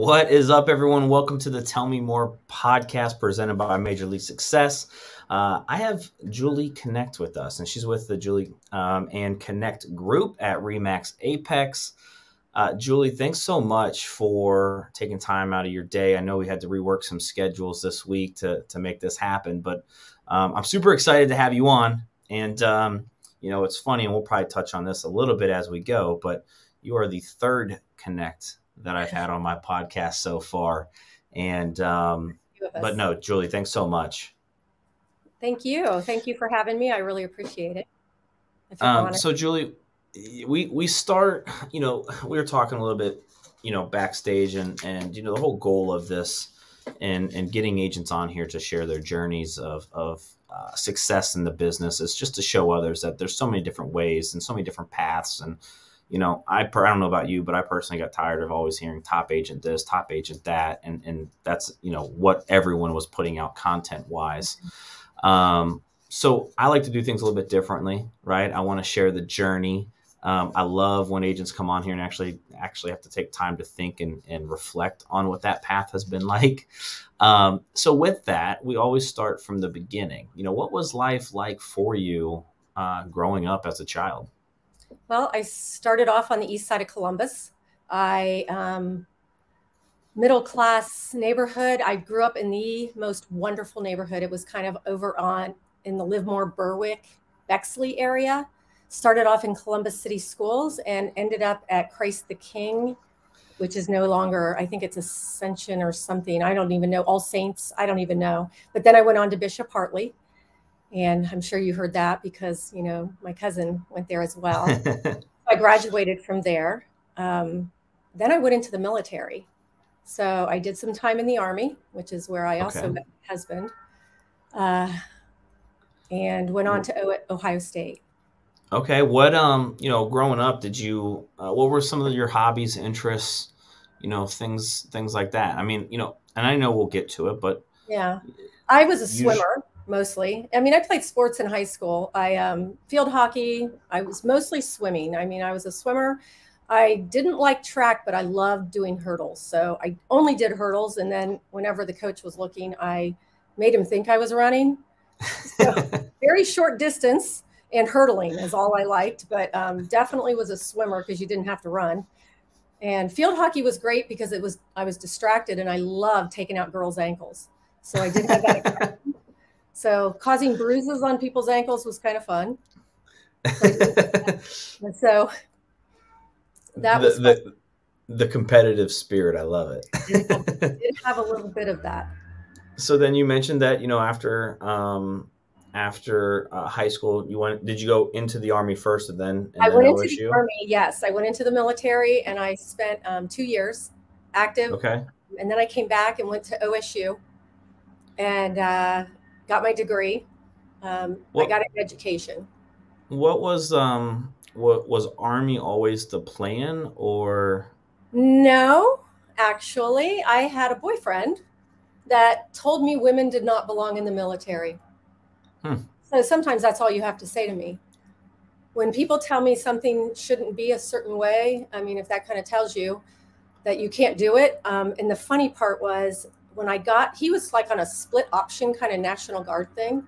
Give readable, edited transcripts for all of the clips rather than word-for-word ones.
What is up, everyone? Welcome to the Tell Me More podcast presented by Major League Success. I have Juli Knecht with us, and she's with the Juli and Knecht group at Remax Apex. Juli, thanks so much for taking time out of your day. I know we had to rework some schedules this week to make this happen, but I'm super excited to have you on. And, it's funny, and we'll probably touch on this a little bit as we go, but you are the third Knecht that I've had on my podcast so far. And, but no, Juli, thanks so much. Thank you. Thank you for having me. I really appreciate it. So Juli, we start, we were talking a little bit, backstage and, the whole goal of this and getting agents on here to share their journeys of success in the business is just to show others that there's so many different ways and so many different paths. And, I don't know about you, but I personally got tired of always hearing top agent this, top agent that. And that's, what everyone was putting out content wise. So I like to do things a little bit differently, right? I want to share the journey. I love when agents come on here and actually have to take time to think and reflect on what that path has been like. So with that, we always start from the beginning. What was life like for you growing up as a child? Well, I started off on the east side of Columbus. Middle-class neighborhood. I grew up in the most wonderful neighborhood. It was kind of over in the Livermore, Berwick, Bexley area. Started off in Columbus City Schools and ended up at Christ the King, which is no longer, I think it's Ascension or something. I don't even know. All Saints, I don't even know. But then I went on to Bishop Hartley. And I'm sure you heard that because, my cousin went there as well. I graduated from there. Then I went into the military. So I did some time in the Army, which is where I also met my husband, and went on to Ohio State. Okay. What, growing up, what were some of your hobbies, interests, things like that? I mean, and I know we'll get to it, but. Yeah, I was a swimmer mostly. I mean, I played sports in high school. Field hockey. I was mostly swimming. I mean, I was a swimmer. I didn't like track, but I loved doing hurdles. So I only did hurdles. And then whenever the coach was looking, I made him think I was running. So very short distance and hurdling is all I liked, but definitely was a swimmer because you didn't have to run. And field hockey was great because I was distracted and I loved taking out girls' ankles. So I did have that. So causing bruises on people's ankles was kind of fun. So that was the competitive spirit. I love it. It did have a little bit of that. So then you mentioned that, after high school, did you go into the Army first and then I went into the Army. Yes. I went into the military and I spent 2 years active. Okay. And then I came back and went to OSU and got my degree. I got an education. What was Army always the plan or? No, actually, I had a boyfriend that told me women did not belong in the military. So sometimes that's all you have to say to me. When people tell me something shouldn't be a certain way, I mean, if that kind of tells you that you can't do it. And the funny part was he was like on a split option kind of National Guard thing.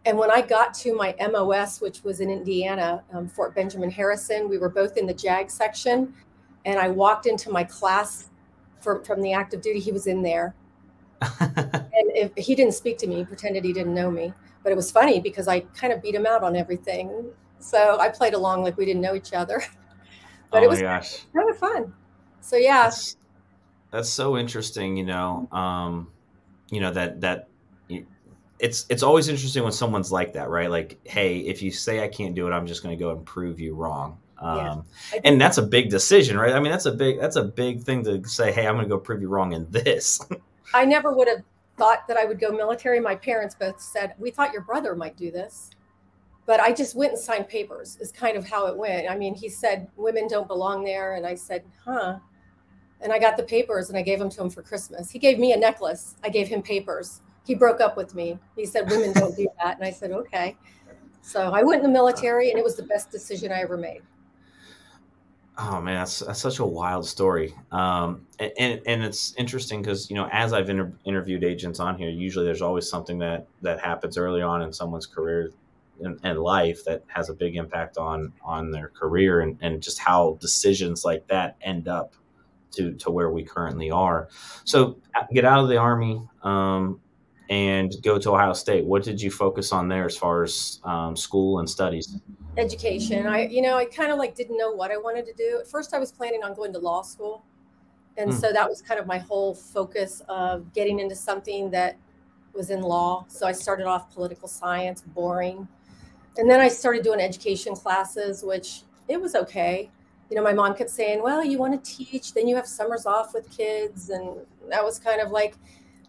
And when I got to my MOS, which was in Indiana, Fort Benjamin Harrison, we were both in the JAG section. And I walked into my class from the active duty. He was in there. And he didn't speak to me, he pretended he didn't know me. But it was funny because I kind of beat him out on everything. So I played along like we didn't know each other. But it was kind of fun. So, yeah. That's so interesting, it's always interesting when someone's like that, right? Like, hey, if you say I can't do it, I'm just going to go and prove you wrong. And that's a big decision, right? I mean, that's a big thing to say, hey, I'm going to go prove you wrong in this. I never would have thought that I would go military. My parents both said, we thought your brother might do this. But I just went and signed papers is kind of how it went. I mean, he said, women don't belong there. And I said, huh. And I got the papers and I gave them to him for Christmas. He gave me a necklace. I gave him papers. He broke up with me. He said, women don't do that. And I said, okay. So I went in the military and it was the best decision I ever made. Oh man, that's such a wild story. And it's interesting because, you know, as I've interviewed agents on here, usually there's always something that happens early on in someone's career and life that has a big impact on their career, and just how decisions like that end up to where we currently are. So get out of the Army, and go to Ohio State. What did you focus on there as far as school and studies? Education. I kind of like didn't know what I wanted to do. At first I was planning on going to law school. And so that was kind of my whole focus of getting into something that was in law. So I started off political science, boring. And then I started doing education classes, which it was okay. You know, my mom kept saying, well, you want to teach, then you have summers off with kids. And that was kind of like,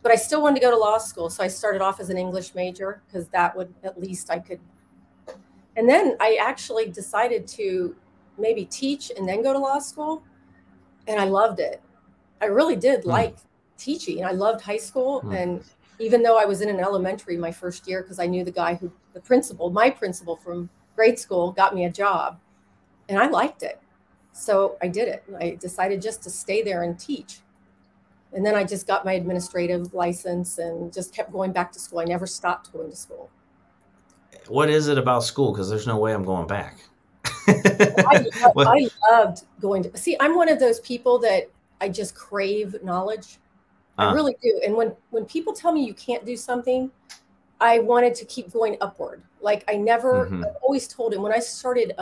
but I still wanted to go to law school. So I started off as an English major because that would, at least I could. And then I actually decided to maybe teach and then go to law school. And I loved it. I really did like teaching. I loved high school. And even though I was in an elementary my first year, because I knew the guy who, my principal from grade school got me a job, and I liked it. So I did it. I decided just to stay there and teach. And then I just got my administrative license and just kept going back to school. I never stopped going to school. What is it about school? Because there's no way I'm going back. I loved going to see. I'm one of those people that I just crave knowledge. I really do. And when people tell me you can't do something, I wanted to keep going upward. Like I always told him when I started,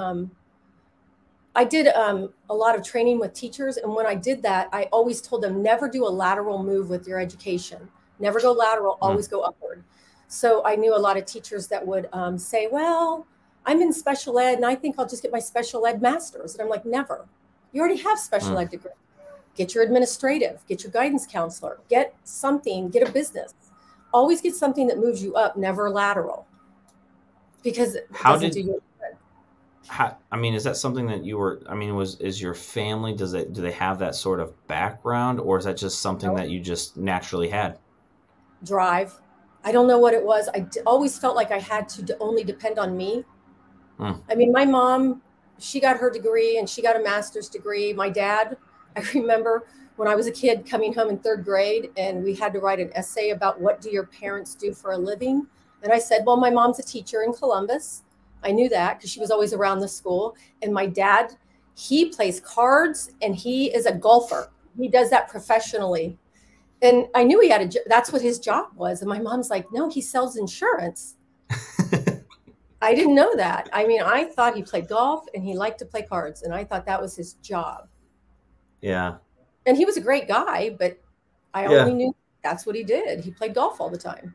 I did a lot of training with teachers. And when I did that, I always told them never do a lateral move with your education. Never go lateral, always go upward. So I knew a lot of teachers that would say, well, I'm in special ed and I think I'll just get my special ed master's. And I'm like, never. You already have special ed degree. Get your administrative, get your guidance counselor, get something, get a business. Always get something that moves you up, never lateral. Because it doesn't do you good. I mean, is that something that you were, I mean, is your family, do they have that sort of background, or is that just something that you just naturally had? Drive. I don't know what it was. I always felt like I had to only depend on me. I mean, my mom, she got her degree and she got a master's degree. My dad, I remember when I was a kid coming home in 3rd grade and we had to write an essay about what do your parents do for a living? And I said, well, my mom's a teacher in Columbus. I knew that because she was always around the school. And my dad, he plays cards and he is a golfer. He does that professionally. And I knew he had that's what his job was. And my mom's like, no, he sells insurance. I didn't know that. I mean, I thought he played golf and he liked to play cards. And I thought that was his job. Yeah. And he was a great guy, but I only knew that's what he did. He played golf all the time.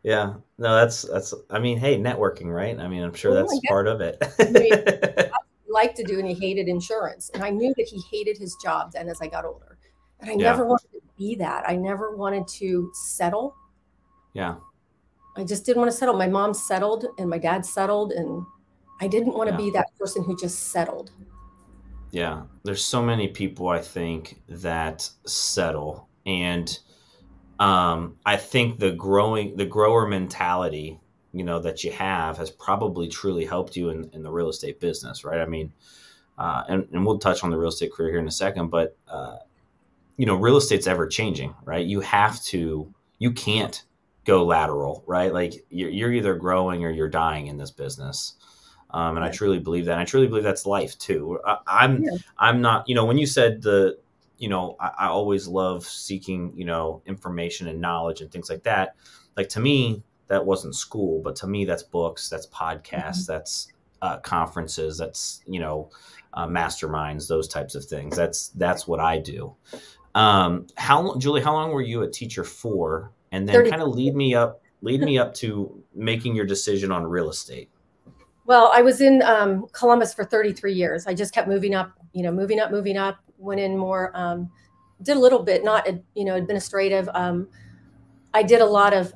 Yeah. No, that's, I mean, hey, networking, right? I mean, I'm sure that's part of it. I liked to do, and he hated insurance. And I knew that he hated his job then as I got older. And I never wanted to be that. I never wanted to settle. Yeah. I just didn't want to settle. My mom settled and my dad settled, and I didn't want to be that person who just settled. Yeah. There's so many people, I think, that settle. And I think the grower mentality, you know, that you have has probably truly helped you in the real estate business, right? I mean, and we'll touch on the real estate career here in a second, but, you know, real estate's ever changing, right? You can't go lateral, right? Like you're either growing or you're dying in this business. And I truly believe that. And I truly believe that's life too. I'm not, you know, when you said you know, I always love seeking, you know, information and knowledge and things like that. Like to me, that wasn't school, but to me, that's books, that's podcasts, that's conferences, that's, you know, masterminds, those types of things. That's what I do. Julie, how long were you a teacher for? And then kind of lead me up to making your decision on real estate. Well, I was in Columbus for 33 years. I just kept moving up, moving up, went in more, did a little bit, not, administrative. I did a lot of,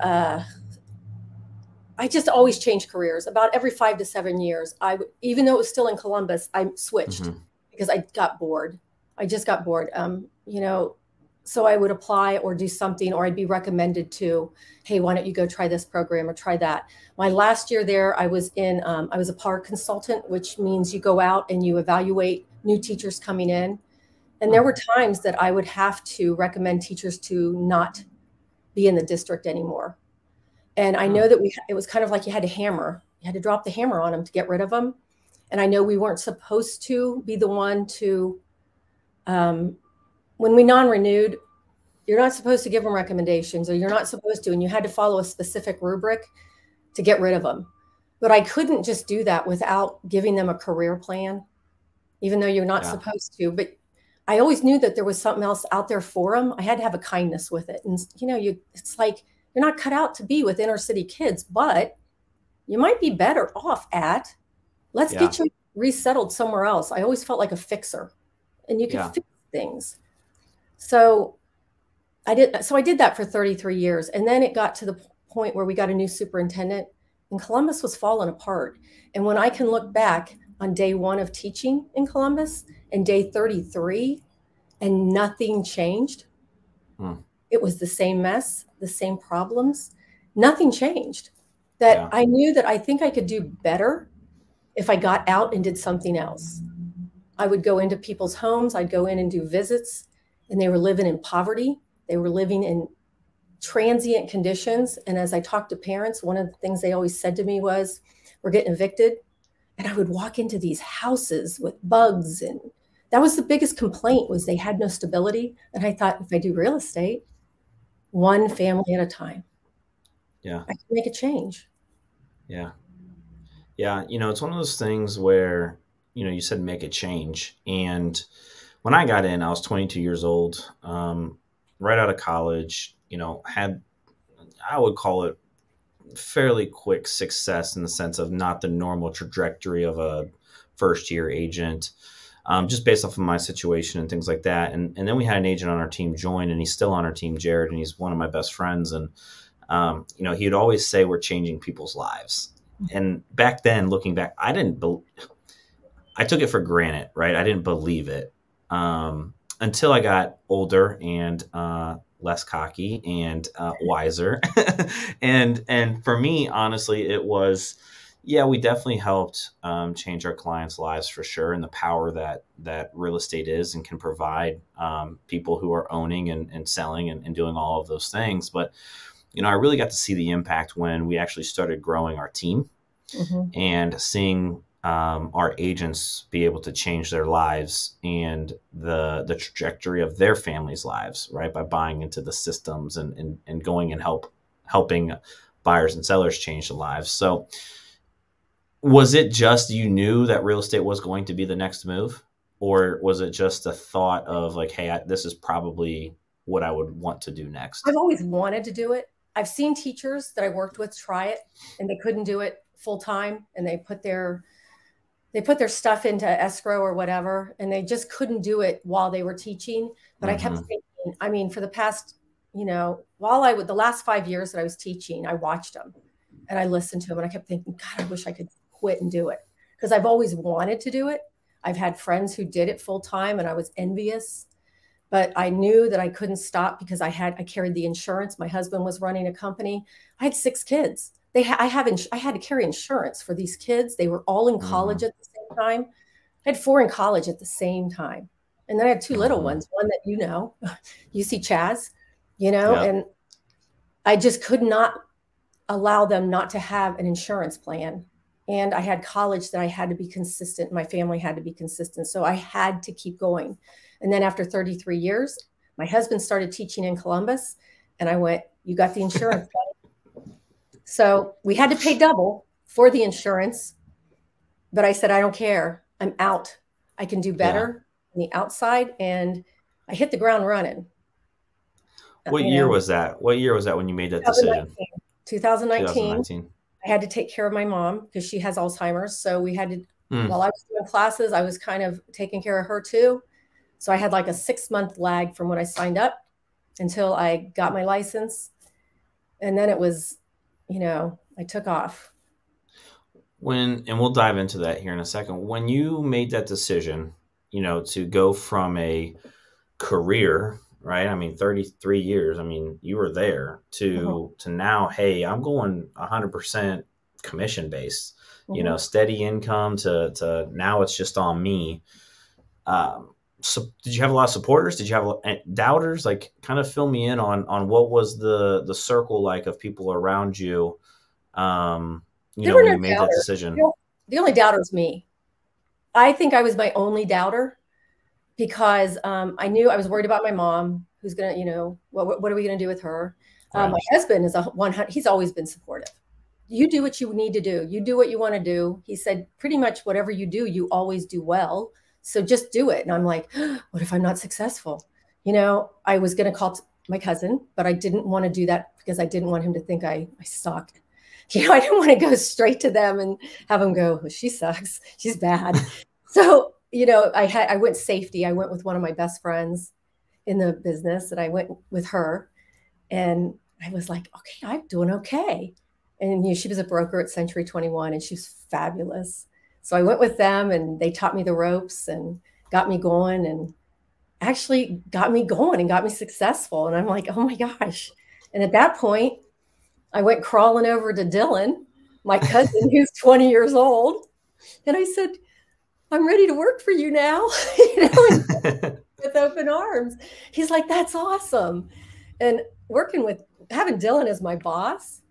I just always changed careers. About every 5 to 7 years, even though it was still in Columbus, I switched because I got bored. I just got bored. So I would apply or do something, or I'd be recommended to, hey, why don't you go try this program or try that? My last year there, I was a PAR consultant, which means you go out and you evaluate new teachers coming in. And there were times that I would have to recommend teachers to not be in the district anymore. And I know that it was kind of like you had to drop the hammer on them to get rid of them. And I know we weren't supposed to be the one to, when we non-renewed, you're not supposed to give them recommendations, or you're not supposed to, and you had to follow a specific rubric to get rid of them. But I couldn't just do that without giving them a career plan, even though you're not supposed to. But I always knew that there was something else out there for them. I had to have a kindness with it. And, it's like, you're not cut out to be with inner city kids, but you might be better off at, let's get you resettled somewhere else. I always felt like a fixer, and you can fix things. So I did that for 33 years. And then it got to the point where we got a new superintendent, and Columbus was falling apart. And when I can look back on day 1 of teaching in Columbus and day 33, and nothing changed, it was the same mess, the same problems, nothing changed. That I knew that I think I could do better if I got out and did something else. I would go into people's homes, I'd go in and do visits, and they were living in poverty. They were living in transient conditions. And as I talked to parents, one of the things they always said to me was, we're getting evicted. And I would walk into these houses with bugs. And that was the biggest complaint, was they had no stability. And I thought, if I do real estate, one family at a time, I can make a change. Yeah. It's one of those things where, you said make a change. And when I got in, I was 22 years old, right out of college, had, I would call it fairly quick success in the sense of not the normal trajectory of a first year agent, just based off of my situation and things like that. And then we had an agent on our team join, and he's still on our team, Jared, and he's one of my best friends. And, he would always say, we're changing people's lives. And back then, looking back, I took it for granted, right? I didn't believe it until I got older and less cocky and wiser. and for me, honestly, it was, we definitely helped change our clients' lives for sure, and the power that real estate is and can provide people who are owning and selling and doing all of those things. But I really got to see the impact when we actually started growing our team and seeing our agents be able to change their lives and the trajectory of their families' lives, right? By buying into the systems and going and helping buyers and sellers change their lives. So was it just, you knew that real estate was going to be the next move, or was it just a thought of like, hey, this is probably what I would want to do next? I've always wanted to do it. I've seen teachers that I worked with try it, and they couldn't do it full time, and they put their stuff into escrow or whatever, and they just couldn't do it while they were teaching. But I kept thinking, for the past, the last 5 years that I was teaching, I watched them and I listened to them, and I kept thinking, God, I wish I could quit and do it, because I've always wanted to do it. I've had friends who did it full time, and I was envious, but I knew that I couldn't stop because I carried the insurance. My husband was running a company. I had 6 kids. I had to carry insurance for these kids. They were all in college at the same time. I had 4 in college at the same time. And then I had 2 little ones, one that you see Chaz, and I just could not allow them not to have an insurance plan. And I had college that I had to be consistent. My family had to be consistent. So I had to keep going. And then after 33 years, my husband started teaching in Columbus, and I went, you got the insurance. So we had to pay double for the insurance, but I said, I don't care. I'm out. I can do better on the outside. And I hit the ground running. What year was that? What year was that when you made that decision? 2019. I had to take care of my mom because she has Alzheimer's. So we had to, while I was doing classes, I was kind of taking care of her too. So I had like a 6-month lag from when I signed up until I got my license. And then it was, I took off. And we'll dive into that here in a second. When you made that decision, to go from a career right? I mean, 33 years. I mean, you were there to now, hey, I'm going 100% commission based, steady income to now it's just on me. So did you have a lot of supporters? Did you have doubters? Like, kind of fill me in on what was the circle like of people around you, when you made that decision? The only doubter was me. I think I was my only doubter because I knew I was worried about my mom, who's going to, what are we going to do with her? Right. My husband is he's always been supportive. You do what you need to do. You do what you want to do. He said, pretty much whatever you do, you always do well. So just do it. And I'm like, what if I'm not successful? I was going to call my cousin, but I didn't want to do that because I didn't want him to think I sucked. I didn't want to go straight to them and have them go, oh, she sucks. She's bad. So, I went safety. I went with one of my best friends in the business, and I went with her, and I was like, okay, I'm doing okay. And she was a broker at Century 21, and she was fabulous. So I went with them, and they taught me the ropes and got me going, and actually got me going and got me successful. And I'm like, oh my gosh. And at that point, I went crawling over to Dylan, my cousin, who's 20 years old. And I said, I'm ready to work for you now, with open arms. He's like, that's awesome. And having Dylan as my boss,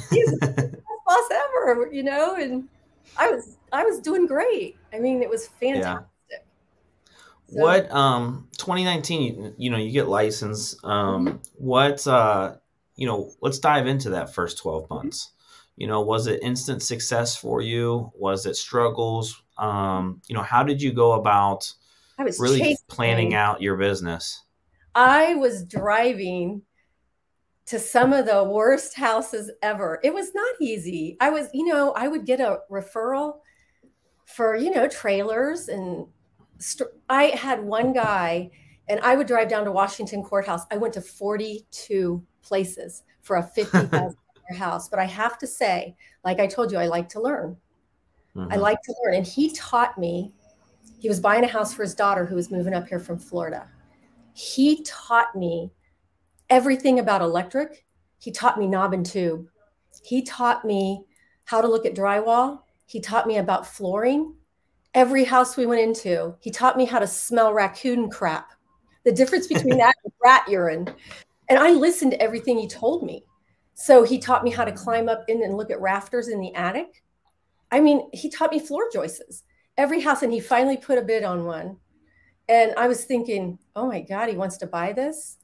he's the best boss ever, and I was doing great. I mean, it was fantastic. Yeah. So, what 2019, you get licensed. What let's dive into that first 12 months. Was it instant success for you? Was it struggles? How did you go about really planning out your business? I was driving to some of the worst houses ever. It was not easy. I would get a referral for, trailers, and I had one guy, and I would drive down to Washington Courthouse. I went to 42 places for a $50,000 house. But I have to say, like I told you, I like to learn. I like to learn. And he taught me, he was buying a house for his daughter who was moving up here from Florida. He taught me everything about electric. He taught me knob and tube. He taught me how to look at drywall. He taught me about flooring. Every house we went into, he taught me how to smell raccoon crap, the difference between that and rat urine. And I listened to everything he told me. So he taught me how to climb up in and look at rafters in the attic. I mean, he taught me floor joists, every house. And he finally put a bid on one. And I was thinking, oh my God, he wants to buy this.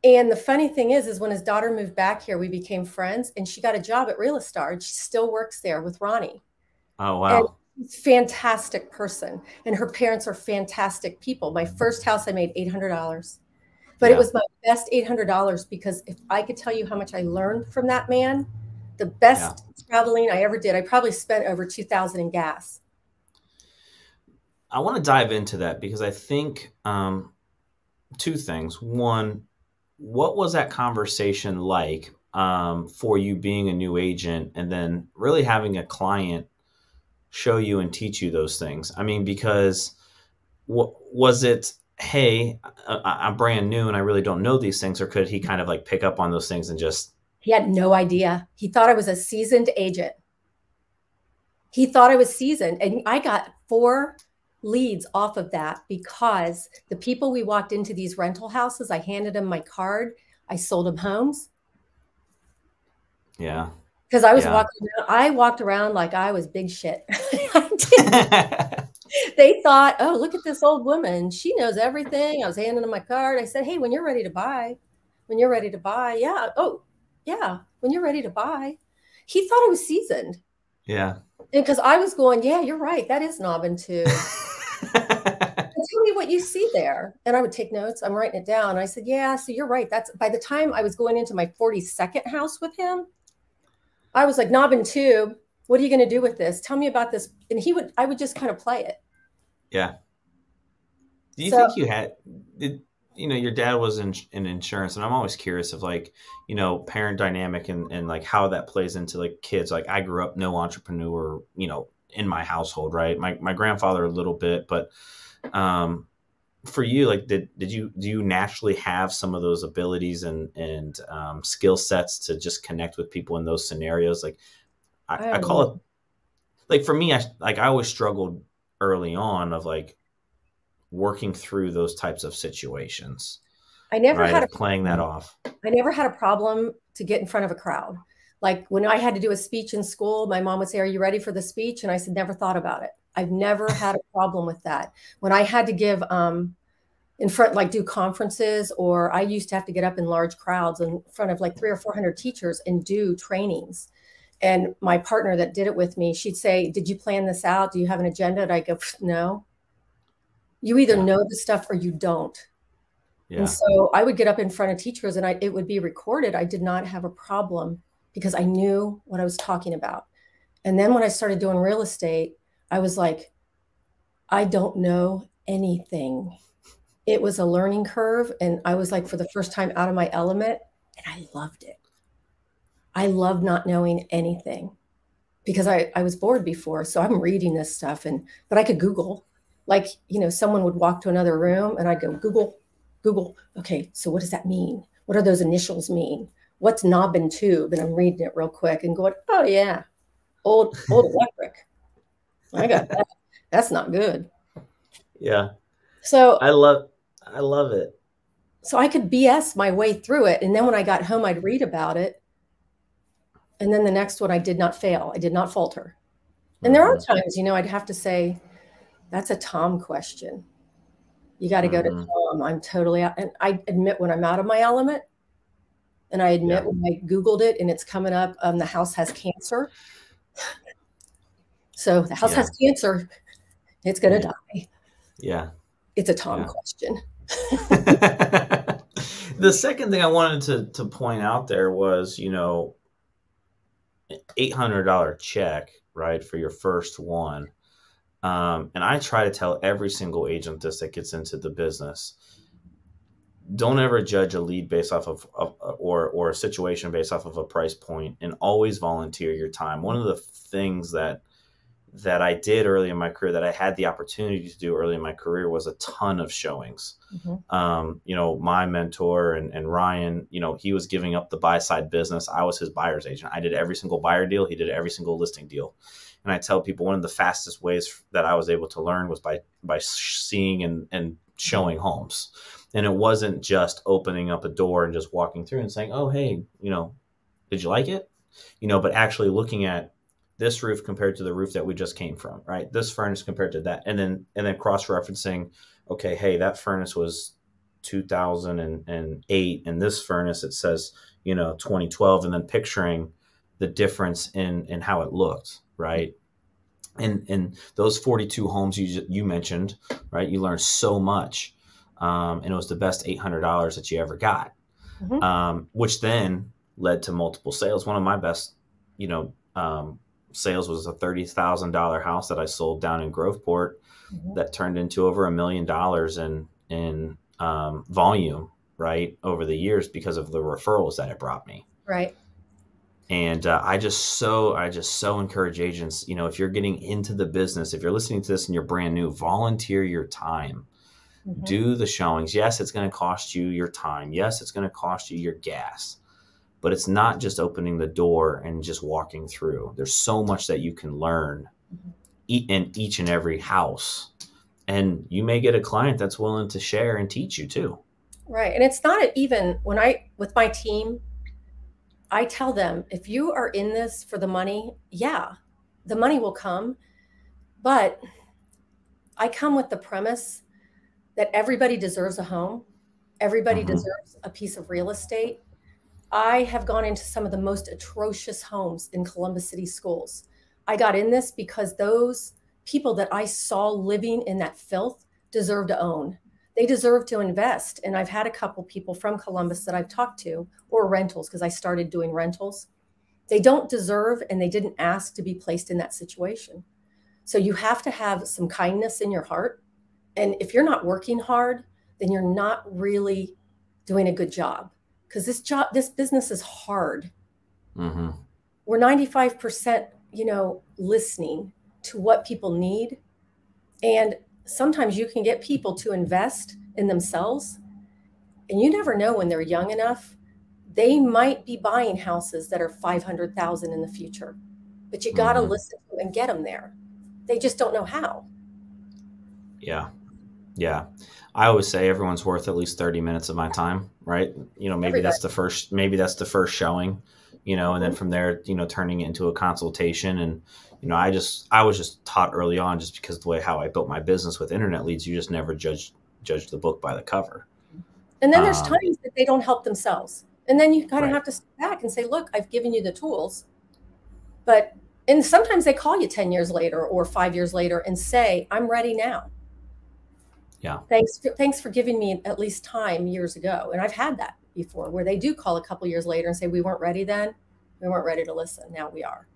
And the funny thing is when his daughter moved back here, we became friends, and she got a job at RealesTar, and she still works there with Ronnie. Oh, wow. And fantastic person. And her parents are fantastic people. My first house, I made $800. But it was my best $800 because if I could tell you how much I learned from that man, the best traveling I ever did, I probably spent over $2,000 in gas. I want to dive into that because I think two things. One, what was that conversation like for you being a new agent and then really having a client show you and teach you those things? I mean, because was it, hey, I'm brand new and I really don't know these things, or could he kind of like pick up on those things and just... He had no idea. He thought I was a seasoned agent. He thought I was seasoned. And I got 4 leads off of that because the people we walked into these rental houses, I handed them my card. I sold them homes. Yeah. Because I was walked around like I was big shit. They thought, oh, look at this old woman. She knows everything. I was handing them my card. I said, hey, when you're ready to buy, yeah. Oh, yeah. When you're ready to buy. He thought I was seasoned. Yeah. Because I was going, yeah, you're right. That is knob and tube. Tell me what you see there. And I would take notes. I'm writing it down. I said, yeah, so you're right. That's by the time I was going into my 42nd house with him, I was like, knob and tube, what are you going to do with this? Tell me about this. And I would just kind of play it. Yeah. Do you think you had, your dad was in insurance, and I'm always curious of like, parent dynamic and like how that plays into like kids. Like I grew up no entrepreneur, in my household, right? My grandfather a little bit, but for you, like, do you naturally have some of those abilities and skill sets to just connect with people in those scenarios? Like, I call it, like, for me, I always struggled early on of like working through those types of situations. I never had playing that off. I never had a problem to get in front of a crowd. Like when I had to do a speech in school, my mom would say, "Are you ready for the speech?" And I said, "Never thought about it." I've never had a problem with that. When I had to give in front, like do conferences, or I used to have to get up in large crowds in front of like 300 or 400 teachers and do trainings. And my partner that did it with me, she'd say, "Did you plan this out? Do you have an agenda?" And I go, "No. You either know the stuff or you don't." Yeah. And so I would get up in front of teachers and it would be recorded. I did not have a problem because I knew what I was talking about. And then when I started doing real estate, I was like, I don't know anything. It was a learning curve. And I was like, for the first time out of my element, and I loved it. I love not knowing anything because I was bored before. So I'm reading this stuff but I could Google, like, someone would walk to another room and I'd go, Google. Okay. So what does that mean? What do those initials mean? What's knob and tube? And I'm reading it real quick and going, oh yeah, old electric. I got that. That's not good. Yeah. So I love it. So I could BS my way through it. And then when I got home, I'd read about it. And then the next one, I did not fail. I did not falter. And there are times, I'd have to say, that's a Tom question. You got to go to Tom. I'm totally out. And I admit when I'm out of my element. And I admit when I Googled it and it's coming up, the house has cancer. So the house has cancer. It's going to die. Yeah. It's a Tom question. The second thing I wanted to point out there was, $800 check, right, for your first one. And I try to tell every single agent this that gets into the business: don't ever judge a lead based off of or a situation based off of a price point, and always volunteer your time. One of the things that I did early in my career, that I had the opportunity to do early in my career, was a ton of showings. My mentor and Ryan, he was giving up the buy side business. I was his buyer's agent. I did every single buyer deal. He did every single listing deal. And I tell people one of the fastest ways that I was able to learn was by seeing and showing homes. And it wasn't just opening up a door and just walking through and saying, "Oh, hey, did you like it?" But actually looking at this roof compared to the roof that we just came from, right? This furnace compared to that. And then cross-referencing, okay, hey, that furnace was 2008 and this furnace, it says, 2012, and then picturing the difference in how it looked, right? And those 42 homes you mentioned, right? You learned so much. And it was the best $800 that you ever got, which then led to multiple sales. One of my best, sales was a $30,000 house that I sold down in Groveport that turned into over $1 million in volume, right, over the years because of the referrals that it brought me. Right. And I just so encourage agents, if you're getting into the business, if you're listening to this and you're brand new, volunteer your time. Do the showings. Yes, it's going to cost you your time. Yes, it's going to cost you your gas. But it's not just opening the door and just walking through. There's so much that you can learn in each and every house. And you may get a client that's willing to share and teach you too. Right. And it's not even with my team, I tell them, if you are in this for the money, the money will come. But I come with the premise that everybody deserves a home. Everybody deserves a piece of real estate. I have gone into some of the most atrocious homes in Columbus City schools. I got in this because those people that I saw living in that filth deserve to own. They deserve to invest. And I've had a couple people from Columbus that I've talked to, or rentals, because I started doing rentals. They don't deserve and they didn't ask to be placed in that situation. So you have to have some kindness in your heart. And if you're not working hard, then you're not really doing a good job. Because this business is hard. We're 95%, listening to what people need. And sometimes you can get people to invest in themselves, and you never know when they're young enough. They might be buying houses that are 500,000 in the future, but you got to listen to them and get them there. They just don't know how. Yeah. Yeah. I always say everyone's worth at least 30 minutes of my time, right? You know, maybe that's the first showing, you know, and then from there, you know, turning it into a consultation. And, you know, I was just taught early on, just because of the way how I built my business with internet leads, you just never judge the book by the cover. And then there's times that they don't help themselves. And then you kind of have to step back and say, look, I've given you the tools, and sometimes they call you 10 years later or 5 years later and say, I'm ready now. Yeah. Thanks for giving me at least time years ago. And I've had that before, where they do call a couple years later and say, we weren't ready then. We weren't ready to listen. Now we are.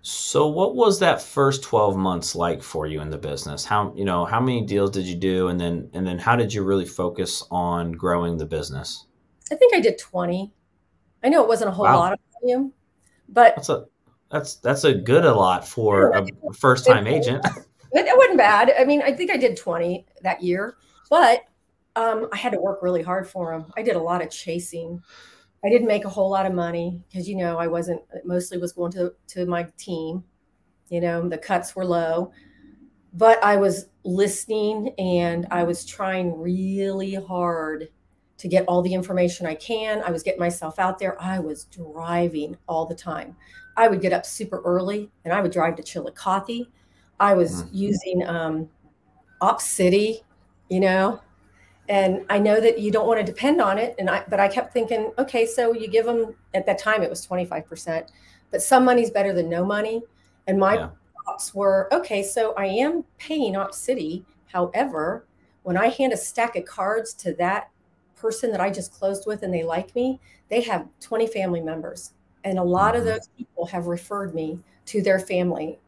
So what was that first 12 months like for you in the business? How many deals did you do? And then how did you really focus on growing the business? I think I did 20. I know it wasn't a whole lot of volume, but that's a lot for a first-time agent. It wasn't bad. I mean, I think I did 20 that year, but I had to work really hard for them. I did a lot of chasing. I didn't make a whole lot of money because, you know, mostly was going to my team. You know, the cuts were low, but I was listening and I was trying really hard to get all the information I can. I was getting myself out there. I was driving all the time. I would get up super early and I would drive to Chillicothe. I was using Op City, you know, and I know that you don't want to depend on it. But I kept thinking, okay, so you give them, at that time it was 25%, but some money's better than no money. And my thoughts were, okay, so I am paying Op City. However, when I hand a stack of cards to that person that I just closed with and they like me, they have 20 family members. And a lot of those people have referred me to their family.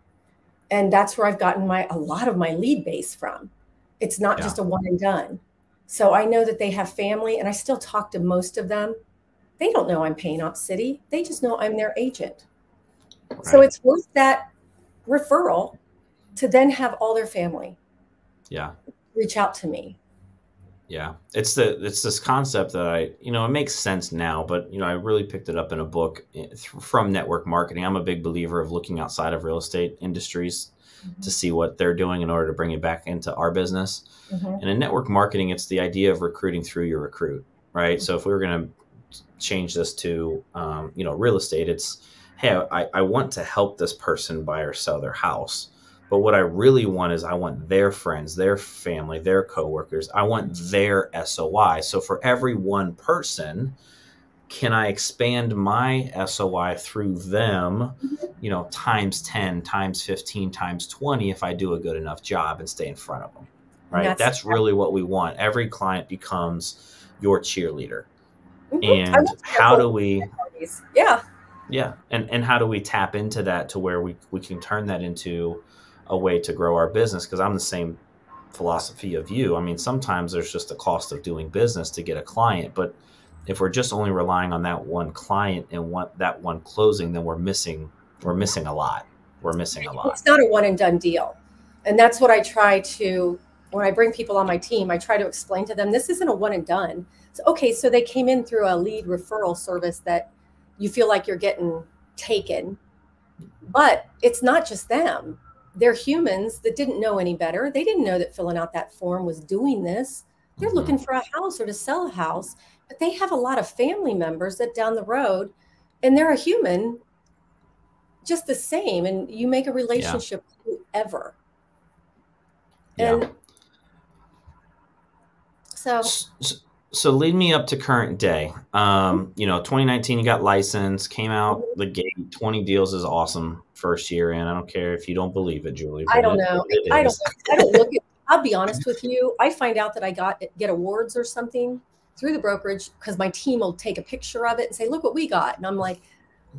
And that's where I've gotten a lot of my lead base from. It's not just a one and done. So I know that they have family, and I still talk to most of them. They don't know I'm paying Op City. They just know I'm their agent. Right. So it's worth that referral to then have all their family reach out to me. Yeah. It's this concept that it makes sense now, but, I really picked it up in a book from network marketing. I'm a big believer of looking outside of real estate industries to see what they're doing in order to bring it back into our business. And in network marketing, it's the idea of recruiting through your recruit, right? So if we were going to change this to, real estate, it's, hey, I want to help this person buy or sell their house. But what I really want is I want their friends, their family, their coworkers. I want their SOI. So for every one person, can I expand my SOI through them, times 10, times 15, times 20 if I do a good enough job and stay in front of them, right? That's really what we want. Every client becomes your cheerleader. And how do we... Yeah. And how do we tap into that to where we can turn that into a way to grow our business? Because I'm the same philosophy of you. I mean, sometimes there's just a cost of doing business to get a client, but if we're just only relying on that one client and that one closing, then we're missing a lot. It's not a one and done deal. And that's what I try to, when I bring people on my team, I try to explain to them, this isn't a one and done. So, okay, so they came in through a lead referral service that you feel like you're getting taken, but it's not just them. They're humans that didn't know any better. They didn't know that filling out that form was doing this. They're looking for a house or to sell a house, but they have a lot of family members that down the road, and they're a human just the same. And you make a relationship with whoever. And so lead me up to current day. 2019, you got licensed, came out the gate, 20 deals is awesome first year in. I don't care if you don't believe it, Julie. I don't know. I don't look at, I'll be honest with you. I find out that I get awards or something through the brokerage because my team will take a picture of it and say, look what we got. And I'm like,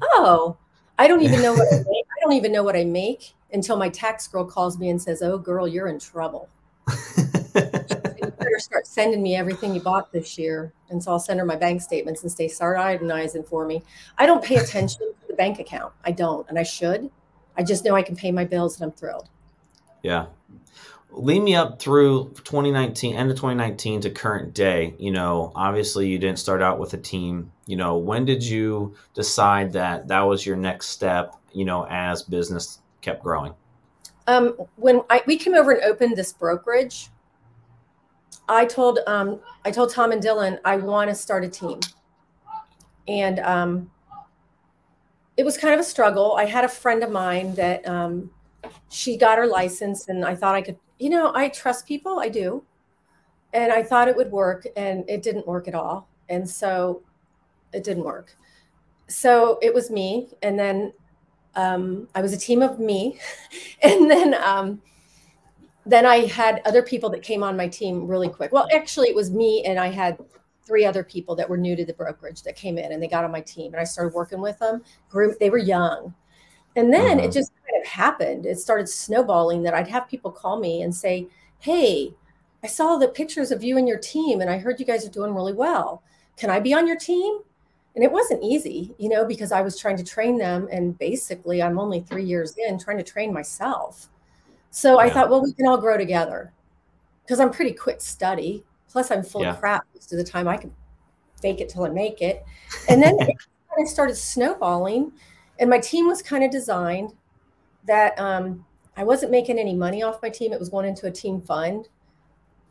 oh, I don't even know what I make. I don't even know what I make until my tax girl calls me and says, oh girl, you're in trouble. You better start sending me everything you bought this year. And so I'll send her my bank statements and start itemizing for me. I don't pay attention to the bank account. I don't, and I should. I just know I can pay my bills and I'm thrilled. Yeah. Lead me up through 2019, end of 2019 to current day. Obviously you didn't start out with a team. When did you decide that that was your next step, as business kept growing? When we came over and opened this brokerage, I told Tom and Dylan, I want to start a team. And it was kind of a struggle. I had a friend of mine that she got her license, and I thought I could, I trust people, I do. And I thought it would work, and it didn't work at all. And so it didn't work. So it was me. And then I was a team of me. And then I had other people that came on my team really quick. Well, actually, it was me, and I had 3 other people that were new to the brokerage that came in, and they got on my team, and I started working with them. They were young. And then it just kind of happened. It started snowballing that I'd have people call me and say, hey, I saw the pictures of you and your team, and I heard you guys are doing really well. Can I be on your team? And it wasn't easy, because I was trying to train them. And basically, I'm only 3 years in trying to train myself. So I thought, well, we can all grow together, because I'm pretty quick study. Plus, I'm full of crap most of the time. I can fake it till I make it. And then it kind of started snowballing. And my team was kind of designed that I wasn't making any money off my team. It was going into a team fund,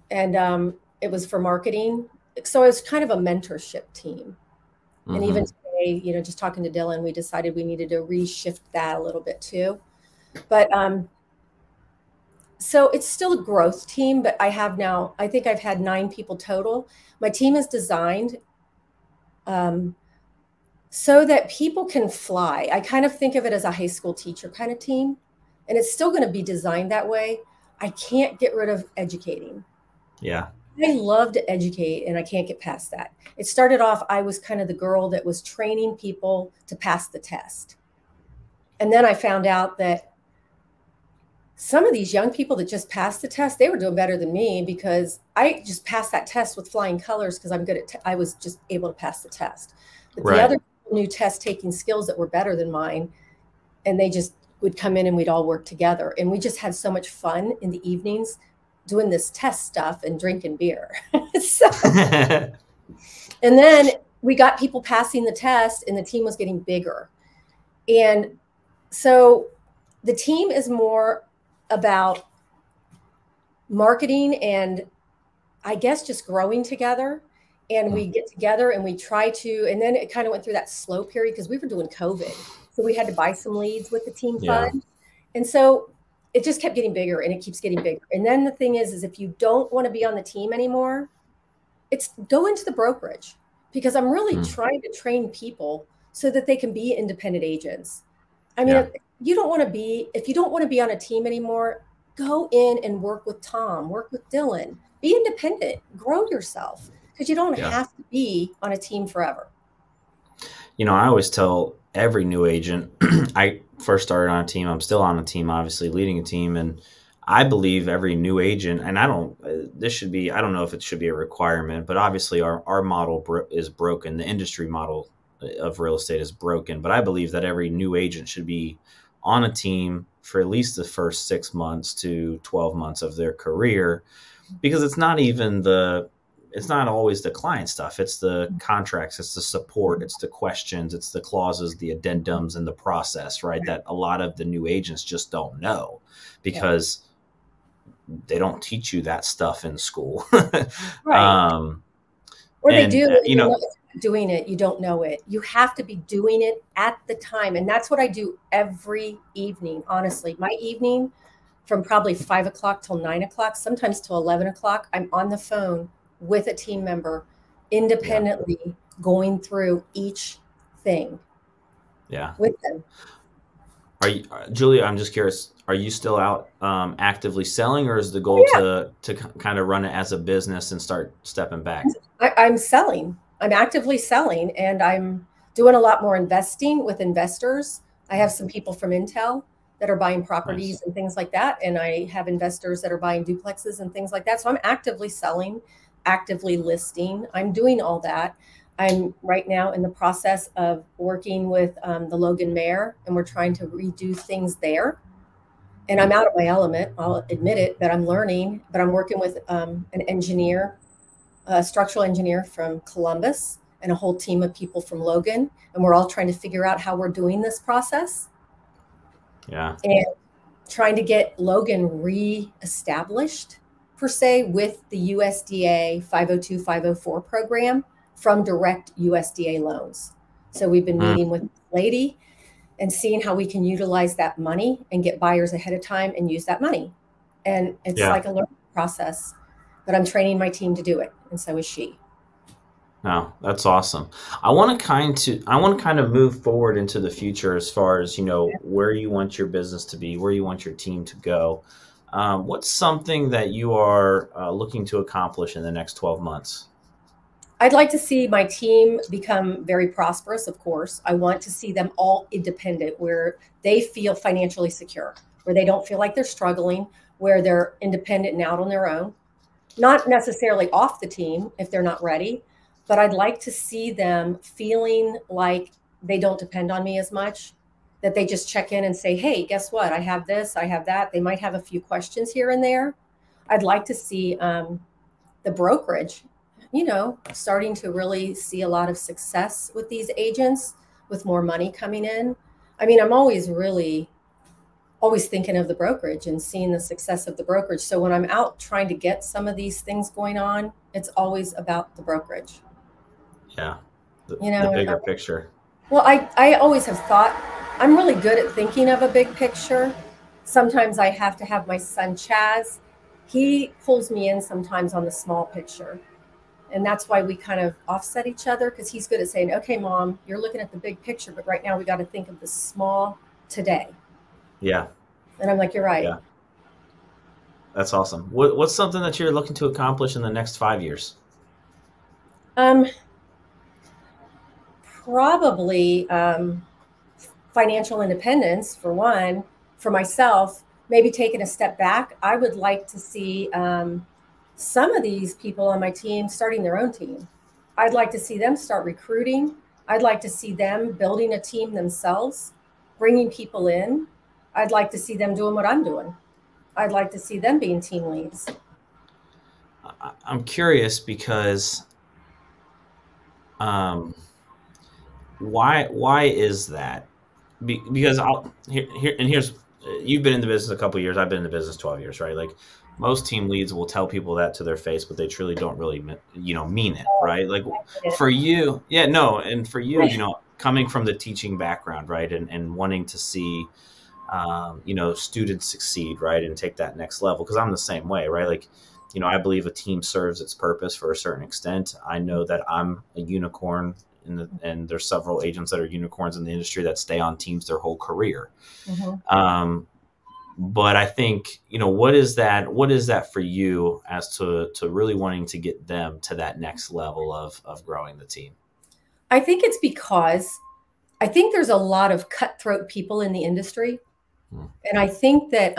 and it was for marketing. So it was kind of a mentorship team. And even today, just talking to Dylan, we decided we needed to reshift that a little bit too. But so it's still a growth team, but I think I've had 9 people total. My team is designed so that people can fly. I kind of think of it as a high school teacher kind of team, and it's still going to be designed that way. I can't get rid of educating. Yeah. I love to educate, and I can't get past that. It started off, I was kind of the girl that was training people to pass the test. And then I found out that some of these young people that just passed the test, they were doing better than me, because I just passed that test with flying colors because I'm good at I was just able to pass the test. But the other people knew test taking skills that were better than mine, and they just would come in and we'd all work together. And we just had so much fun in the evenings doing this test stuff and drinking beer. And then we got people passing the test, and the team was getting bigger. And so the team is more about marketing and, I guess, just growing together. And we get together and we try to, and then it kind of went through that slow period because we were doing COVID. So we had to buy some leads with the team fund. And so it just kept getting bigger, and it keeps getting bigger. And then the thing is if you don't want to be on the team anymore, it's go into the brokerage, because I'm really trying to train people so that they can be independent agents. I mean, if you don't want to be on a team anymore, go in and work with Tom, work with Dylan, be independent, grow yourself, because you don't have to be on a team forever. I always tell every new agent, I first started on a team. I'm still on a team, obviously leading a team. And I believe every new agent, and I don't know if it should be a requirement, but obviously our model is broken. The industry model of real estate is broken, but I believe that every new agent should be on a team for at least the first 6 months to 12 months of their career, because it's not always the client stuff. It's the contracts, it's the support, it's the questions, it's the clauses, the addendums, and the process, right? That a lot of the new agents just don't know, because they don't teach you that stuff in school. Right. Or they do, doing it, you don't know it. You have to be doing it at the time. And that's what I do every evening. Honestly, my evening, from probably 5 o'clock till 9 o'clock, sometimes till 11 o'clock, I'm on the phone with a team member independently going through each thing with them. Are you, Julia, I'm just curious, are you still out actively selling, or is the goal to kind of run it as a business and start stepping back? I'm selling. I'm actively selling, and I'm doing a lot more investing with investors. I have some people from Intel that are buying properties and things like that. And I have investors that are buying duplexes and things like that. So I'm actively selling, actively listing. I'm doing all that. I'm right now in the process of working with the Logan Mayor, and we're trying to redo things there. And I'm out of my element. I'll admit it, but I'm learning. But I'm working with an engineer, a structural engineer from Columbus, and a whole team of people from Logan. And we're all trying to figure out how we're doing this process. Yeah. And trying to get Logan re-established, per se, with the USDA 502, 504 program from direct USDA loans. So we've been meeting with this lady and seeing how we can utilize that money and get buyers ahead of time and use that money. And it's like a learning process, but I'm training my team to do it. And so is she. No, that's awesome. I want to kind of move forward into the future as far as, where you want your business to be, where you want your team to go. What's something that you are looking to accomplish in the next 12 months? I'd like to see my team become very prosperous, of course. I want to see them all independent, where they feel financially secure, where they don't feel like they're struggling, where they're independent and out on their own. Not necessarily off the team if they're not ready, but I'd like to see them feeling like they don't depend on me as much, that they just check in and say, hey, guess what? I have this, I have that. They might have a few questions here and there. I'd like to see the brokerage, starting to really see a lot of success with these agents, with more money coming in. I mean, I'm always thinking of the brokerage and seeing the success of the brokerage. So when I'm out trying to get some of these things going on, it's always about the brokerage. Yeah. The bigger picture. Well, I always have thought I'm really good at thinking of a big picture. Sometimes I have to have my son, Chaz. He pulls me in sometimes on the small picture. And that's why we kind of offset each other, because he's good at saying, okay, Mom, you're looking at the big picture, but right now we got to think of the small today. Yeah. And I'm like, you're right. Yeah. That's awesome. What's something that you're looking to accomplish in the next 5 years? Probably financial independence, for one, for myself. Maybe taking a step back. I would like to see some of these people on my team starting their own team. I'd like to see them start recruiting. I'd like to see them building a team themselves, bringing people in. I'd like to see them doing what I'm doing. I'd like to see them being team leads. I'm curious because why is that? Because here's you've been in the business a couple of years. I've been in the business 12 years, right? Like most team leads will tell people that to their face, but they truly don't really mean it, right? Like for you, and for you, coming from the teaching background, right, and wanting to see students succeed, right, and take that next level, because I'm the same way, right? Like I believe a team serves its purpose for a certain extent. I know that I'm a unicorn, and there's several agents that are unicorns in the industry that stay on teams their whole career. Mm-hmm. But I think, what is that for you as to really wanting to get them to that next level of growing the team? I think it's because I think there's a lot of cutthroat people in the industry. And I think that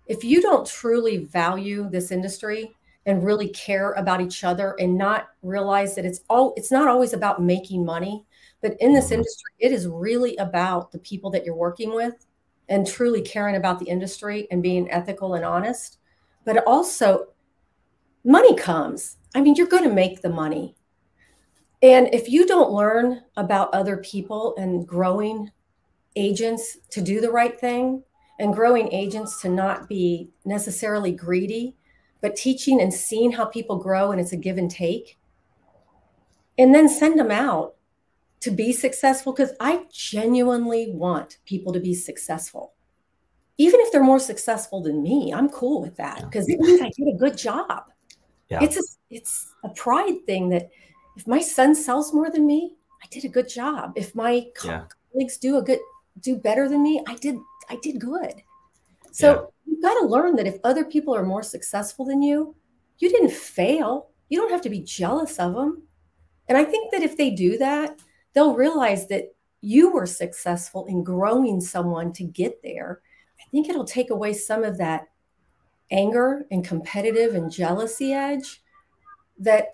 if you don't truly value this industry and really care about each other and not realize that it's not always about making money, but in this industry, it is really about the people that you're working with and truly caring about the industry and being ethical and honest. But also, money comes. I mean, you're going to make the money. And if you don't learn about other people and growing agents to do the right thing, and growing agents to not be necessarily greedy, but teaching and seeing how people grow, and it's a give and take, and then send them out to be successful, because I genuinely want people to be successful. Even if they're more successful than me, I'm cool with that, because it means I did a good job. Yeah. It's a pride thing that if my son sells more than me, I did a good job. If my colleagues do better than me, I did good. So you've got to learn that if other people are more successful than you didn't fail. You don't have to be jealous of them. And I think that if they do that, they'll realize that you were successful in growing someone to get there. I think it'll take away some of that anger and competitive and jealousy edge that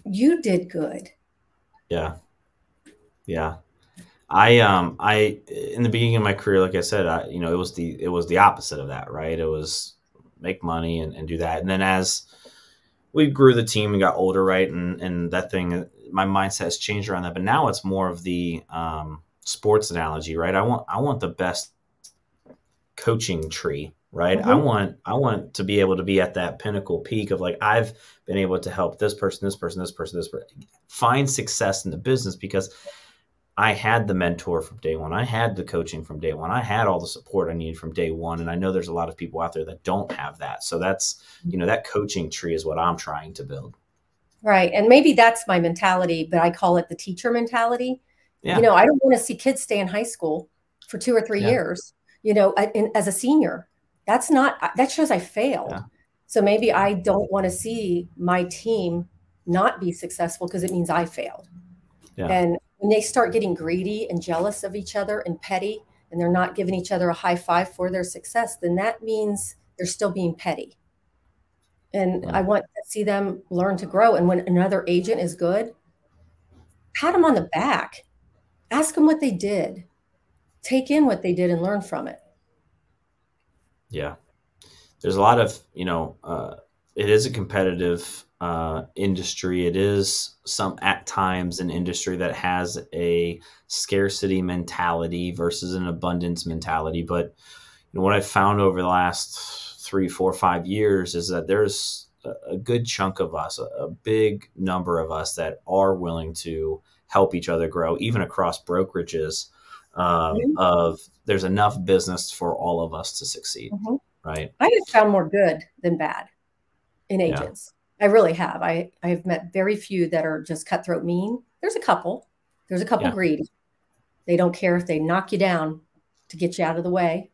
you did good. Yeah. Yeah. I in the beginning of my career, like I said, it was the opposite of that, right? It was make money and do that. And then as we grew the team and got older, right, and that thing, my mindset has changed around that. But now it's more of the sports analogy, right? I want the best coaching tree, right? Mm-hmm. I want to be able to be at that pinnacle peak of like, I've been able to help this person, this person, this person, this person find success in the business because I had the mentor from day one. I had the coaching from day one. I had all the support I needed from day one. And I know there's a lot of people out there that don't have that. So that's, that coaching tree is what I'm trying to build. Right. And maybe that's my mentality, but I call it the teacher mentality. Yeah. I don't want to see kids stay in high school for 2 or 3 years, as a senior. That shows I failed. Yeah. So maybe I don't want to see my team not be successful because it means I failed. Yeah. And when they start getting greedy and jealous of each other and petty, and they're not giving each other a high five for their success, then that means they're still being petty. And I want to see them learn to grow. And when another agent is good, pat them on the back, ask them what they did, take in what they did and learn from it. Yeah. There's a lot of, it is a competitive industry. It is at times an industry that has a scarcity mentality versus an abundance mentality. But what I've found over the last 3, 4, 5 years is that there's a good chunk of us, a big number of us that are willing to help each other grow, even across brokerages. Of there's enough business for all of us to succeed. Mm-hmm. Right. I have found more good than bad in agents. Yeah. I really have. I have met very few that are just cutthroat mean. There's a couple yeah. Greedy. They don't care if they knock you down to get you out of the way.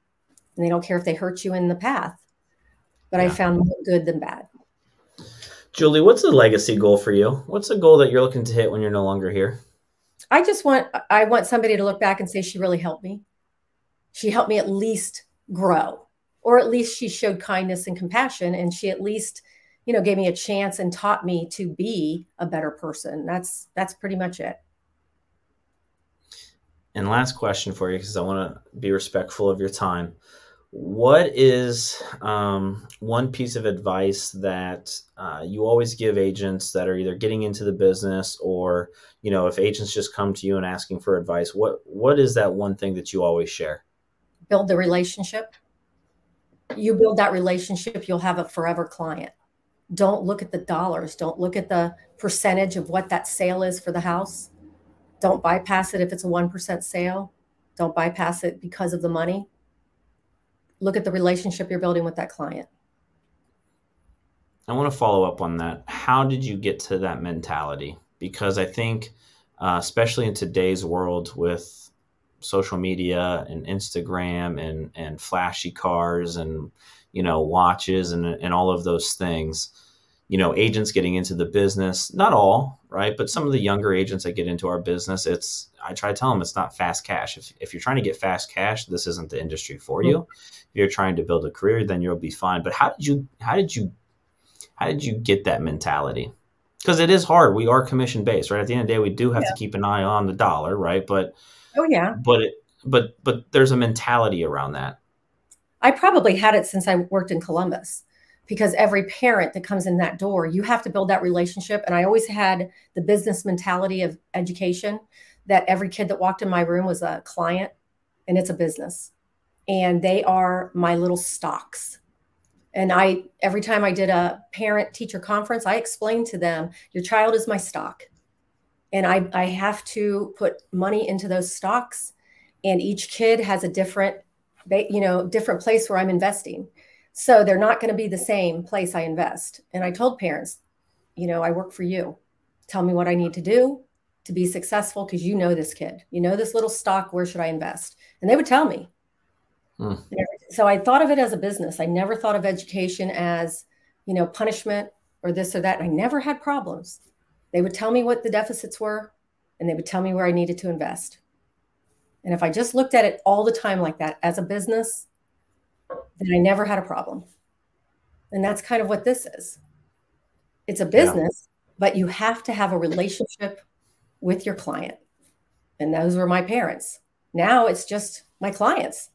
And they don't care if they hurt you in the path. But yeah. I found more good than bad. Julie, what's the legacy goal for you? What's the goal that you're looking to hit when you're no longer here? I want somebody to look back and say, she really helped me. She helped me at least grow, or at least she showed kindness and compassion. And she at least, gave me a chance and taught me to be a better person. That's pretty much it. And last question for you, because I want to be respectful of your time. What is one piece of advice that you always give agents that are either getting into the business or, if agents just come to you and asking for advice, what is that one thing that you always share? Build the relationship. You build that relationship, you'll have a forever client. Don't look at the dollars. Don't look at the percentage of what that sale is for the house. Don't bypass it if it's a 1% sale. Don't bypass it because of the money. Look at the relationship you're building with that client. I want to follow up on that. How did you get to that mentality? Because I think, especially in today's world with social media and Instagram and flashy cars and, watches and all of those things, agents getting into the business, not all, right? But some of the younger agents that get into our business, I try to tell them it's not fast cash. If you're trying to get fast cash, this isn't the industry for you. If you're trying to build a career, then you'll be fine. But how did you get that mentality? Because it is hard. We are commission based, right? At the end of the day, we do have to keep an eye on the dollar, right? But but there's a mentality around that. I probably had it since I worked in Columbus, because every parent that comes in that door, you have to build that relationship. And I always had the business mentality of education, that every kid that walked in my room was a client, and it's a business. And they are my little stocks. And every time I did a parent teacher conference, I explained to them, your child is my stock. And I have to put money into those stocks. And each kid has a different place where I'm investing. So they're not going to be the same place I invest. And I told parents, I work for you. Tell me what I need to do to be successful, because you know this kid. This little stock, where should I invest? And they would tell me. So I thought of it as a business. I never thought of education as, punishment or this or that. And I never had problems. They would tell me what the deficits were, and they would tell me where I needed to invest. And if I just looked at it all the time like that as a business, then I never had a problem. And that's kind of what this is. It's a business, but you have to have a relationship with your client. and those were my parents. Now it's just my clients.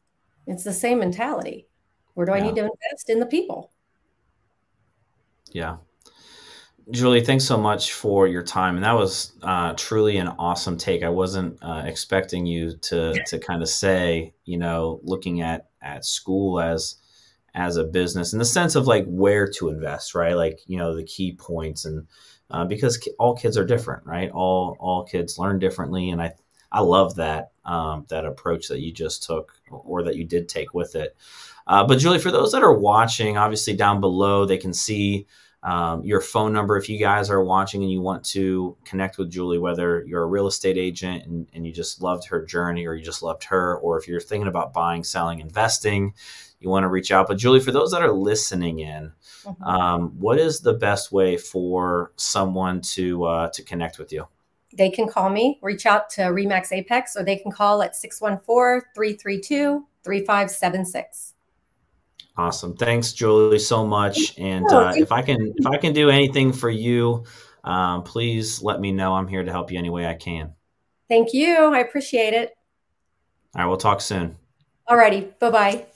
It's the same mentality. Where do I need to invest? In the people? Yeah. Julie, thanks so much for your time. And that was truly an awesome take. I wasn't expecting you to kind of say, looking at school as a business in the sense of like where to invest, right? Like, the key points, and because all kids are different, right? All kids learn differently. And I love that, that approach that you just took, or that you did take with it. But Julie, for those that are watching, obviously down below, they can see your phone number. If you guys are watching and you want to connect with Julie, whether you're a real estate agent and you just loved her journey, or you just loved her, or if you're thinking about buying, selling, investing, you want to reach out. But Julie, for those that are listening in, what is the best way for someone to connect with you? They can call me, reach out to Remax Apex, or they can call at 614-332-3576. Awesome. Thanks, Julie, so much. And if I can do anything for you, please let me know. I'm here to help you any way I can. Thank you. I appreciate it. All right. We'll talk soon. All righty. Bye-bye.